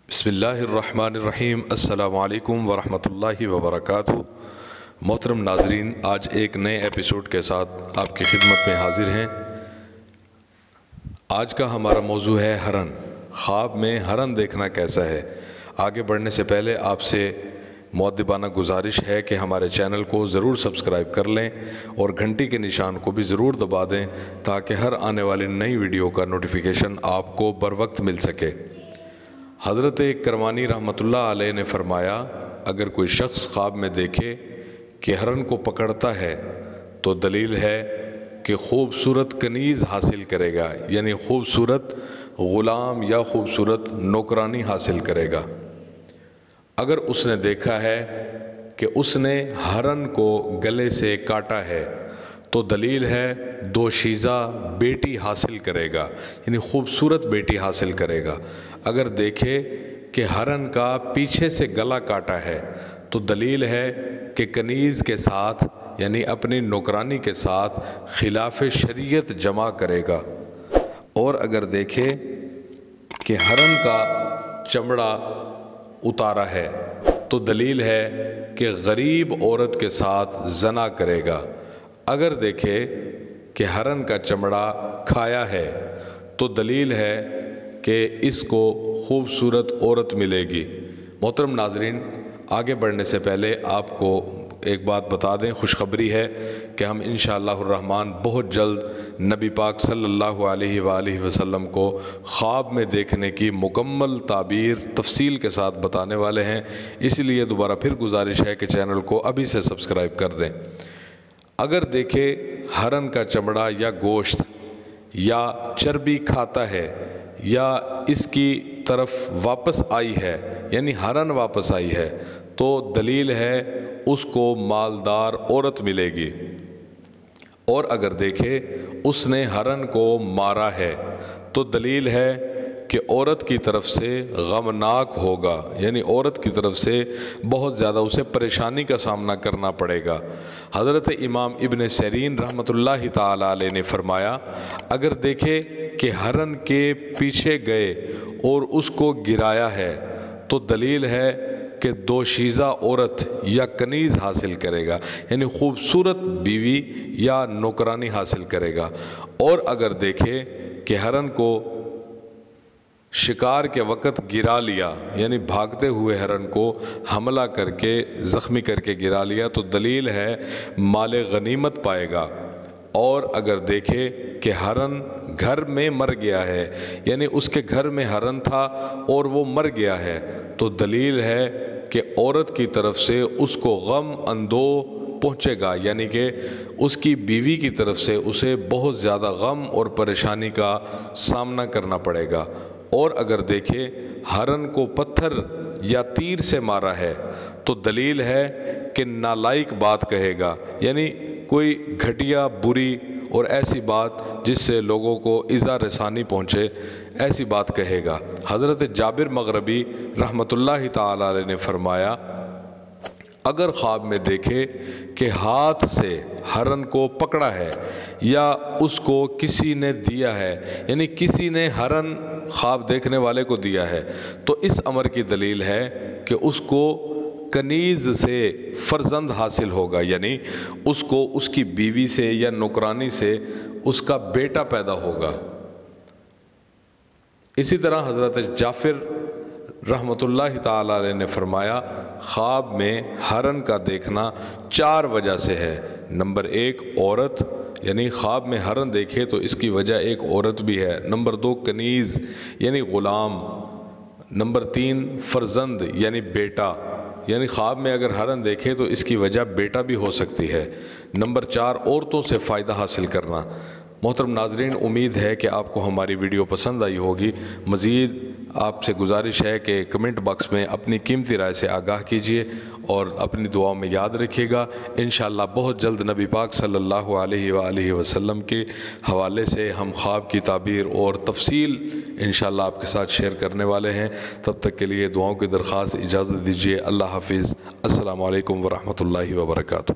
بسم اللہ الرحمن الرحیم۔ السلام علیکم ورحمۃ اللہ وبرکاتہ۔ محترم ناظرین، آج ایک نئے ایپیسوڈ کے ساتھ آپ کی خدمت میں حاضر ہیں۔ آج کا ہمارا موضوع ہے ہرن۔ خواب میں ہرن دیکھنا کیسا ہے؟ آگے بڑھنے سے پہلے آپ سے مؤدبانہ گزارش ہے کہ ہمارے چینل کو ضرور سبسکرائب کر لیں اور گھنٹی کے نشان کو بھی ضرور دبا دیں تاکہ ہر آنے والی نئی ویڈیو کا نوٹیفیکیشن آپ کو بر وقت مل سکے۔ حضرت کرمانی رحمۃ اللہ علیہ نے فرمایا، اگر کوئی شخص خواب میں دیکھے کہ ہرن کو پکڑتا ہے تو دلیل ہے کہ خوبصورت کنیز حاصل کرے گا، یعنی خوبصورت غلام یا خوبصورت نوکرانی حاصل کرے گا۔ اگر اس نے دیکھا ہے کہ اس نے ہرن کو گلے سے کاٹا ہے تو دلیل ہے دوشیزہ بیٹی حاصل کرے گا، یعنی خوبصورت بیٹی حاصل کرے گا۔ اگر دیکھے کہ ہرن کا پیچھے سے گلا کاٹا ہے تو دلیل ہے کہ کنیز کے ساتھ، یعنی اپنی نوکرانی کے ساتھ خلاف شریعت جمع کرے گا۔ اور اگر دیکھے کہ ہرن کا چمڑا اتارا ہے تو دلیل ہے کہ غریب عورت کے ساتھ زنا کرے گا۔ اگر دیکھے کہ ہرن کا چمڑا کھایا ہے تو دلیل ہے کہ اس کو خوبصورت عورت ملے گی۔ محترم ناظرین، آگے بڑھنے سے پہلے آپ کو ایک بات بتا دیں، خوشخبری ہے کہ ہم انشاءاللہ الرحمن بہت جلد نبی پاک صلی اللہ علیہ وآلہ وسلم کو خواب میں دیکھنے کی مکمل تعبیر تفصیل کے ساتھ بتانے والے ہیں، اس لیے دوبارہ پھر گزارش ہے کہ چینل کو ابھی سے سبسکرائب کر دیں۔ اگر دیکھے ہرن کا چمڑا یا گوشت یا چربی کھاتا ہے یا اس کی طرف واپس آئی ہے، یعنی ہرن واپس آئی ہے، تو دلیل ہے اس کو مالدار عورت ملے گی۔ اور اگر دیکھے اس نے ہرن کو مارا ہے تو دلیل ہے کہ عورت کی طرف سے غمناک ہوگا، یعنی عورت کی طرف سے بہت زیادہ اسے پریشانی کا سامنا کرنا پڑے گا۔ حضرت امام ابن سیرین رحمۃ اللہ تعالی علیہ نے فرمایا، اگر دیکھے کہ ہرن کے پیچھے گئے اور اس کو گرایا ہے تو دلیل ہے کہ دوشیزہ عورت یا کنیز حاصل کرے گا، یعنی خوبصورت بیوی یا نوکرانی حاصل کرے گا۔ اور اگر دیکھے کہ ہرن کو شکار کے وقت گرا لیا، یعنی بھاگتے ہوئے ہرن کو حملہ کر کے زخمی کر کے گرا لیا، تو دلیل ہے مال غنیمت پائے گا۔ اور اگر دیکھے کہ ہرن گھر میں مر گیا ہے، یعنی اس کے گھر میں ہرن تھا اور وہ مر گیا ہے، تو دلیل ہے کہ عورت کی طرف سے اس کو غم اندو پہنچے گا، یعنی کہ اس کی بیوی کی طرف سے اسے بہت زیادہ غم اور پریشانی کا سامنا کرنا پڑے گا۔ اور اگر دیکھے ہرن کو پتھر یا تیر سے مارا ہے تو دلیل ہے کہ نالائق بات کہے گا، یعنی کوئی گھٹیا بری اور ایسی بات جس سے لوگوں کو ایذا رسانی پہنچے، ایسی بات کہے گا۔ حضرت جابر مغربی رحمۃ اللہ تعالی علیہ نے فرمایا، اگر خواب میں دیکھے کہ ہاتھ سے ہرن کو پکڑا ہے یا اس کو کسی نے دیا ہے، یعنی کسی نے ہرن خواب دیکھنے والے کو دیا ہے، تو اس امر کی دلیل ہے کہ اس کو کنیز سے فرزند حاصل ہوگا، یعنی اس کو اس کی بیوی سے یا نوکرانی سے اس کا بیٹا پیدا ہوگا۔ اسی طرح حضرت جعفر رحمۃ اللہ تعالی علیہ نے فرمایا، خواب میں ہرن کا دیکھنا 4 وجہ سے ہے۔ نمبر 1 عورت، یعنی خواب میں ہرن دیکھے تو اس کی وجہ ایک عورت بھی ہے۔ نمبر 2 کنیز، یعنی غلام۔ نمبر 3 فرزند، یعنی بیٹا، یعنی خواب میں اگر ہرن دیکھے تو اس کی وجہ بیٹا بھی ہو سکتی ہے۔ نمبر 4 عورتوں سے فائدہ حاصل کرنا۔ محترم ناظرین، امید ہے کہ آپ کو ہماری ویڈیو پسند آئی ہوگی۔ مزید آپ سے گزارش ہے کہ کمنٹ باکس میں اپنی قیمتی رائے سے آگاہ کیجیے اور اپنی دعاؤں میں یاد رکھیے گا۔ انشاءاللہ بہت جلد نبی پاک صلی اللہ علیہ وآلہ وسلم کے حوالے سے ہم خواب کی تعبیر اور تفصیل انشاءاللہ آپ کے ساتھ شیئر کرنے والے ہیں۔ تب تک کے لیے دعاؤں کی درخواست، اجازت دیجیے۔ اللہ حافظ۔ السلام علیکم ورحمۃ اللہ وبرکاتہ۔